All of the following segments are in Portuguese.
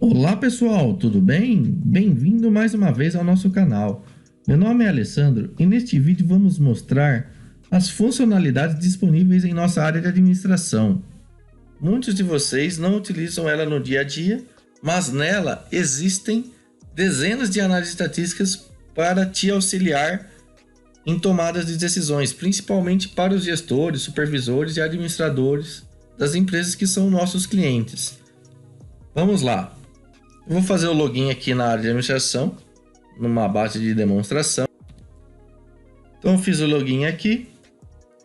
Olá pessoal, tudo bem? Bem-vindo mais uma vez ao nosso canal. Meu nome é Alessandro e neste vídeo vamos mostrar as funcionalidades disponíveis em nossa área de administração. Muitos de vocês não utilizam ela no dia a dia, mas nela existem dezenas de análises estatísticas para te auxiliar em tomadas de decisões, principalmente para os gestores, supervisores e administradores das empresas que são nossos clientes. Vamos lá. Eu vou fazer o login aqui na área de administração, numa base de demonstração. Então eu fiz o login aqui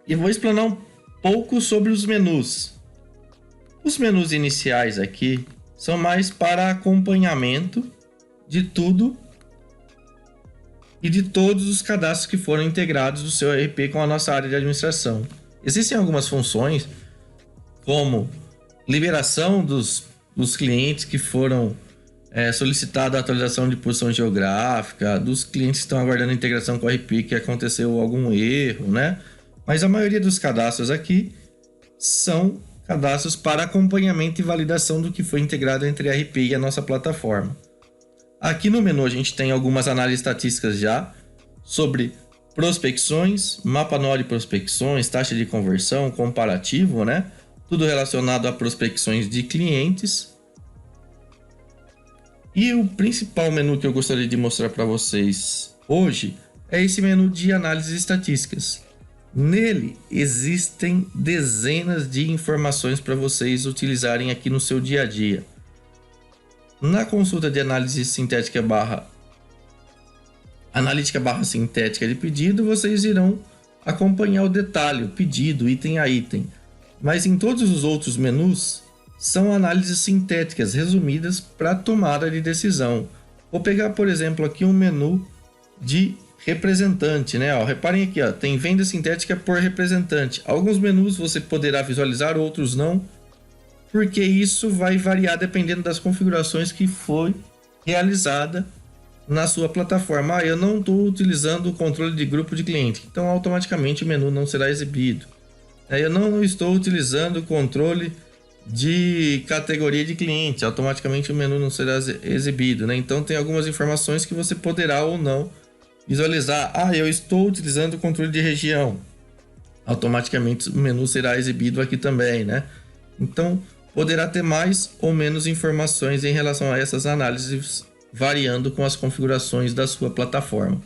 e vou explanar um pouco sobre os menus. Os menus iniciais aqui são mais para acompanhamento de tudo e de todos os cadastros que foram integrados do seu ERP com a nossa área de administração. Existem algumas funções, como liberação dos clientes que foram solicitada a atualização de posição geográfica, dos clientes que estão aguardando a integração com o RP, que aconteceu algum erro, né? Mas a maioria dos cadastros aqui são cadastros para acompanhamento e validação do que foi integrado entre a RP e a nossa plataforma. Aqui no menu a gente tem algumas análises estatísticas já sobre prospecções, mapa anual de prospecções, taxa de conversão, comparativo, né? Tudo relacionado a prospecções de clientes. E o principal menu que eu gostaria de mostrar para vocês hoje é esse menu de análises estatísticas. Nele existem dezenas de informações para vocês utilizarem aqui no seu dia a dia. Na consulta de análise sintética analítica sintética de pedido, vocês irão acompanhar o detalhe, o pedido, item a item. Mas em todos os outros menus são análises sintéticas resumidas para tomada de decisão. Vou pegar, por exemplo, aqui um menu de representante, né? Reparem aqui, tem venda sintética por representante. Alguns menus você poderá visualizar, outros não, porque isso vai variar dependendo das configurações que foi realizada na sua plataforma. Eu não estou utilizando o controle de grupo de cliente, então automaticamente o menu não será exibido. Eu não estou utilizando o controle de categoria de cliente, automaticamente o menu não será exibido, né? Então tem algumas informações que você poderá ou não visualizar. Eu estou utilizando o controle de região, automaticamente o menu será exibido aqui também, né? Então poderá ter mais ou menos informações em relação a essas análises, variando com as configurações da sua plataforma,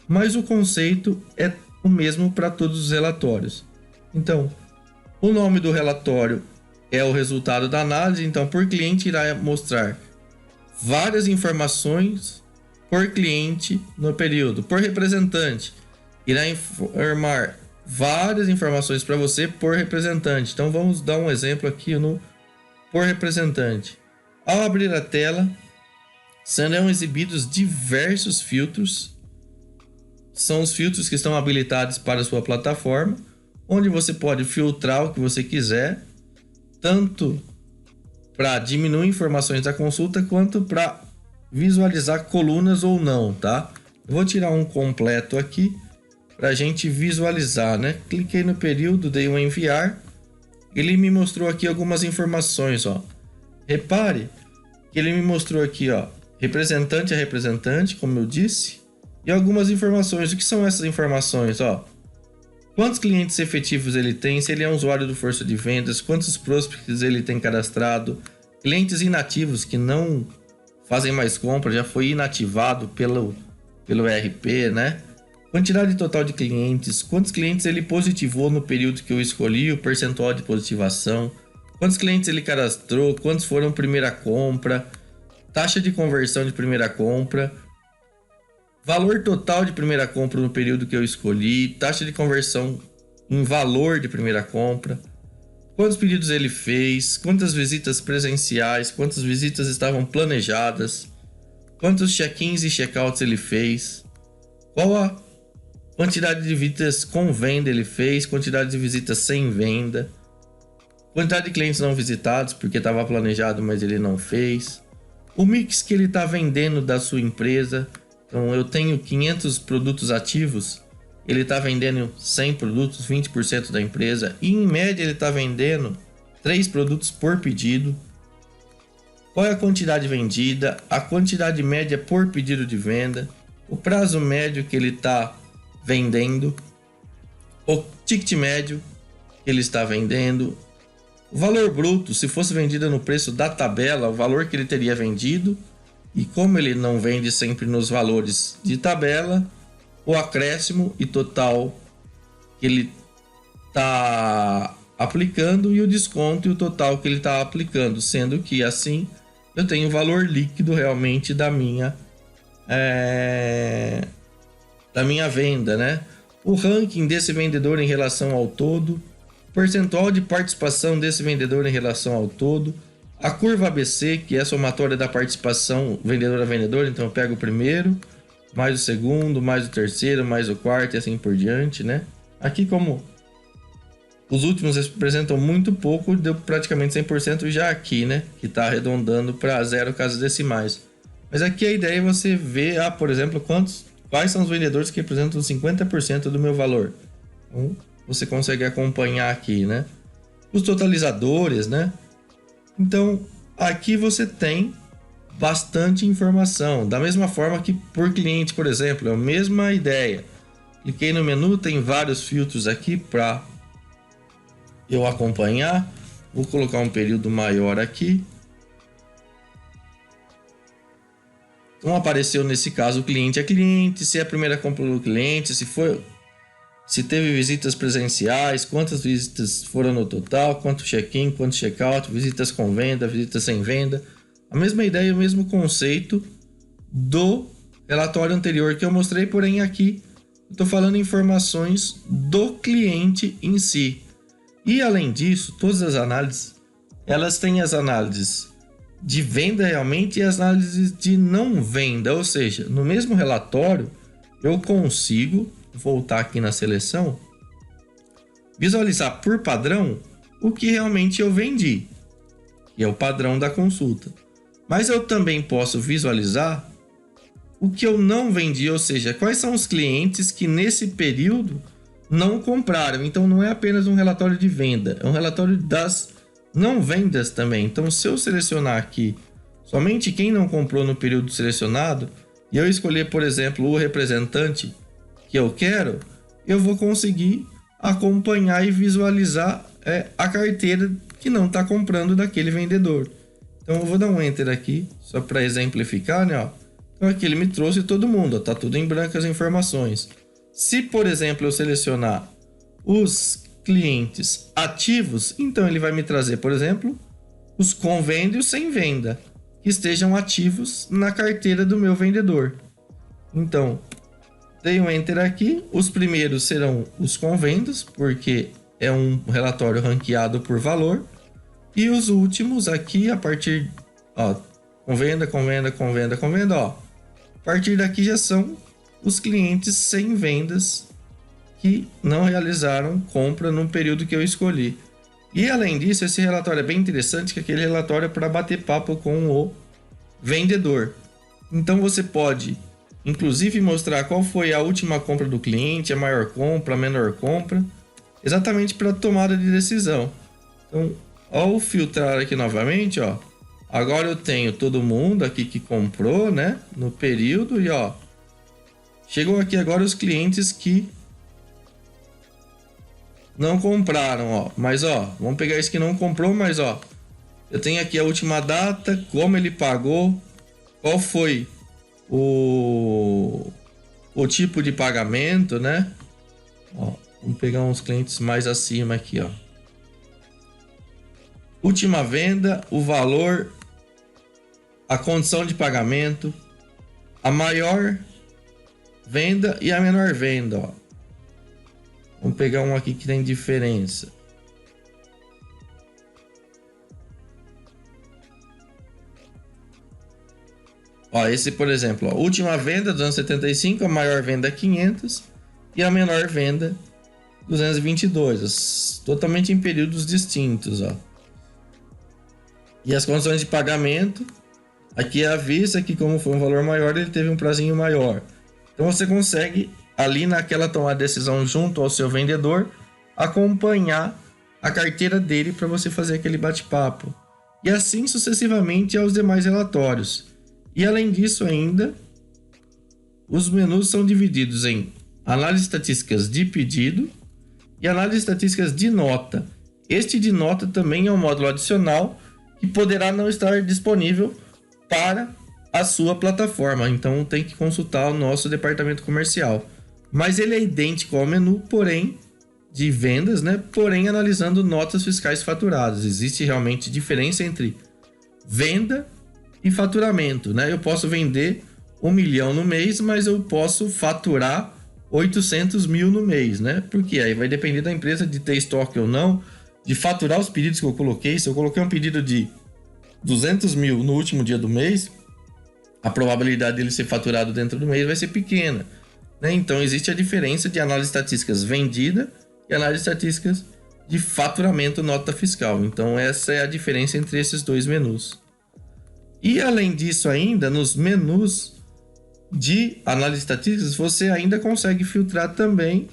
mas o conceito é o mesmo para todos os relatórios. Então o nome do relatório é o resultado da análise, então por cliente irá mostrar várias informações por cliente no período. Por representante irá informar várias informações para você por representante. Então vamos dar um exemplo aqui no por representante. Ao abrir a tela, serão exibidos diversos filtros. São os filtros que estão habilitados para a sua plataforma, onde você pode filtrar o que você quiser, tanto para diminuir informações da consulta quanto para visualizar colunas ou não, tá? Eu vou tirar um completo aqui para a gente visualizar, né? Cliquei no período, dei um enviar, ele me mostrou aqui algumas informações, Repare que ele me mostrou aqui, representante a representante, como eu disse, e algumas informações. O que são essas informações, Quantos clientes efetivos ele tem, se ele é um usuário do força de vendas, quantos prospects ele tem cadastrado, clientes inativos que não fazem mais compra, já foi inativado pelo ERP, né? Quantidade total de clientes, quantos clientes ele positivou no período que eu escolhi, o percentual de positivação, quantos clientes ele cadastrou, quantos foram primeira compra, taxa de conversão de primeira compra, valor total de primeira compra no período que eu escolhi, taxa de conversão em valor de primeira compra, quantos pedidos ele fez, quantas visitas presenciais, quantas visitas estavam planejadas, quantos check-ins e check-outs ele fez, qual a quantidade de visitas com venda ele fez, quantidade de visitas sem venda, quantidade de clientes não visitados porque estava planejado, mas ele não fez, o mix que ele está vendendo da sua empresa. Então eu tenho 500 produtos ativos, ele está vendendo 100 produtos, 20% da empresa, e em média ele está vendendo 3 produtos por pedido. qual é a quantidade vendida, a quantidade média por pedido de venda, o prazo médio que ele está vendendo, o ticket médio que ele está vendendo, o valor bruto, se fosse vendida no preço da tabela, o valor que ele teria vendido, e como ele não vende sempre nos valores de tabela, o acréscimo e total que ele está aplicando e o desconto e o total que ele está aplicando, sendo que assim eu tenho o valor líquido realmente da minha venda, né? O ranking desse vendedor em relação ao todo, percentual de participação desse vendedor em relação ao todo, a curva ABC, que é a somatória da participação vendedor a vendedor, então eu pego o primeiro, mais o segundo, mais o terceiro, mais o quarto e assim por diante, né? Aqui, como os últimos representam muito pouco, deu praticamente 100% já aqui, né? Que está arredondando para 0 casas decimais. Mas aqui a ideia é você ver, por exemplo, quais são os vendedores que representam 50% do meu valor. Então, você consegue acompanhar aqui, né? Os totalizadores, né? Então, aqui você tem bastante informação. Da mesma forma que por cliente, por exemplo, é a mesma ideia. Cliquei no menu, tem vários filtros aqui para eu acompanhar. Vou colocar um período maior aqui. Então apareceu nesse caso o cliente é cliente, se é a primeira compra do cliente, se teve visitas presenciais, quantas visitas foram no total, quanto check-in, quanto check-out, visitas com venda, visitas sem venda. A mesma ideia, o mesmo conceito do relatório anterior que eu mostrei, porém aqui eu estou falando informações do cliente em si. E além disso, todas as análises, elas têm as análises de venda realmente e as análises de não venda, ou seja, no mesmo relatório eu consigo voltar aqui na seleção, visualizar por padrão o que realmente eu vendi, que é o padrão da consulta. Mas eu também posso visualizar o que eu não vendi, ou seja, quais são os clientes que nesse período não compraram. Então não é apenas um relatório de venda, é um relatório das não vendas também. Então, se eu selecionar aqui somente quem não comprou no período selecionado e eu escolher, por exemplo, o representante que eu quero, eu vou conseguir acompanhar e visualizar a carteira que não está comprando daquele vendedor. Então, eu vou dar um enter aqui só para exemplificar, né? Ó. Então, aqui ele me trouxe todo mundo, está tudo em branco as informações. Se, por exemplo, eu selecionar os clientes ativos, então ele vai me trazer, por exemplo, os com venda e os sem venda, que estejam ativos na carteira do meu vendedor. Então, dei um enter aqui, os primeiros serão os com vendas, porque é um relatório ranqueado por valor, e os últimos aqui, a partir, com venda, ó, a partir daqui já são os clientes sem vendas que não realizaram compra no período que eu escolhi. E além disso, esse relatório é bem interessante, que aquele relatório é para bater papo com o vendedor. Então você pode, inclusive, mostrar qual foi a última compra do cliente, a maior compra, a menor compra, exatamente para tomada de decisão. Então, ao filtrar aqui novamente, ó, agora eu tenho todo mundo aqui que comprou, né, no período, e ó, chegam aqui agora os clientes que não compraram, ó. Mas ó, vamos pegar esse que não comprou, mas ó, eu tenho aqui a última data, como ele pagou, qual foi o tipo de pagamento, né? Ó, vamos pegar uns clientes mais acima aqui, ó. Última venda, o valor, a condição de pagamento, a maior venda e a menor venda, ó. Vamos pegar um aqui que tem diferença. Ó, esse, por exemplo, ó, última venda 275, a maior venda 500 e a menor venda 222, totalmente em períodos distintos, ó. E as condições de pagamento, aqui é à vista, que como foi um valor maior, ele teve um prazinho maior. Então você consegue ali naquela tomada de decisão junto ao seu vendedor, acompanhar a carteira dele para você fazer aquele bate-papo. e assim sucessivamente aos demais relatórios. E além disso ainda, os menus são divididos em análise estatísticas de pedido e análise estatísticas de nota. Este de nota também é um módulo adicional que poderá não estar disponível para a sua plataforma, então tem que consultar o nosso departamento comercial. Mas ele é idêntico ao menu, porém de vendas, né? Porém analisando notas fiscais faturadas. Existe realmente diferença entre venda e faturamento, né? Eu posso vender 1 milhão no mês, mas eu posso faturar 800 mil no mês, né? Porque aí vai depender da empresa de ter estoque ou não, de faturar os pedidos que eu coloquei. Se eu coloquei um pedido de 200 mil no último dia do mês, a probabilidade dele ser faturado dentro do mês vai ser pequena, né? Então existe a diferença de análise estatísticas vendida e análise estatísticas de faturamento nota fiscal. Então essa é a diferença entre esses dois menus. E além disso ainda, nos menus de análise estatísticas, você ainda consegue filtrar também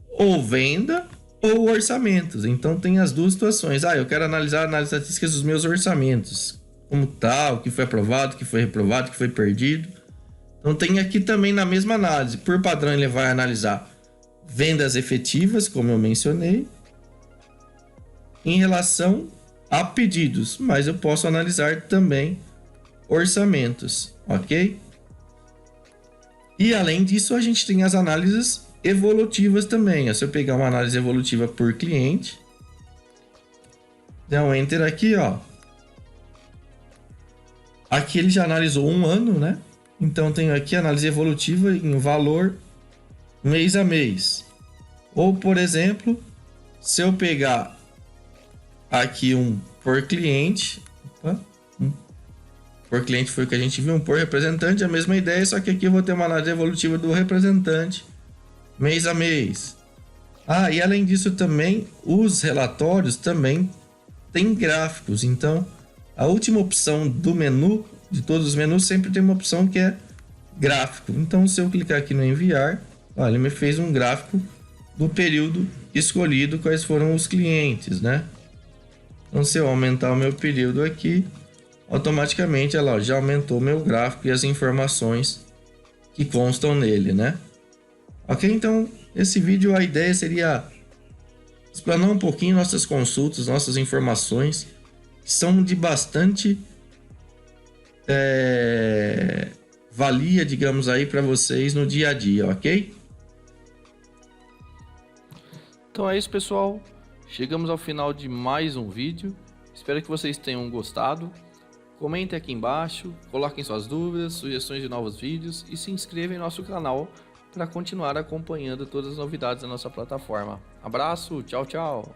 ou venda ou orçamentos. Então tem as duas situações. Eu quero analisar análises estatísticas dos meus orçamentos. Como tá, o que foi aprovado, o que foi reprovado, o que foi perdido. Então tem aqui também na mesma análise. Por padrão ele vai analisar vendas efetivas, como eu mencionei, em relação a pedidos. Mas eu posso analisar também orçamentos, ok? E além disso, a gente tem as análises evolutivas também. Se eu pegar uma análise evolutiva por cliente, dá um enter aqui, ó. Aqui ele já analisou um ano, né? Então tenho aqui análise evolutiva em valor mês a mês. Ou, por exemplo, se eu pegar aqui um por cliente, por cliente foi o que a gente viu, um por representante, a mesma ideia, só que aqui eu vou ter uma análise evolutiva do representante mês a mês. E além disso também, os relatórios também têm gráficos. Então, a última opção do menu, de todos os menus, sempre tem uma opção que é gráfico. Então, se eu clicar aqui no enviar, ele me fez um gráfico do período escolhido, quais foram os clientes, né? Então, se eu aumentar o meu período aqui, automaticamente ela já aumentou meu gráfico e as informações que constam nele, né? Ok, então esse vídeo, a ideia seria explanar um pouquinho nossas consultas, nossas informações, que são de bastante valia, digamos aí, para vocês no dia a dia, ok? Então é isso, pessoal. Chegamos ao final de mais um vídeo. Espero que vocês tenham gostado. Comentem aqui embaixo, coloquem suas dúvidas, sugestões de novos vídeos e se inscrevam em nosso canal para continuar acompanhando todas as novidades da nossa plataforma. Abraço, tchau, tchau!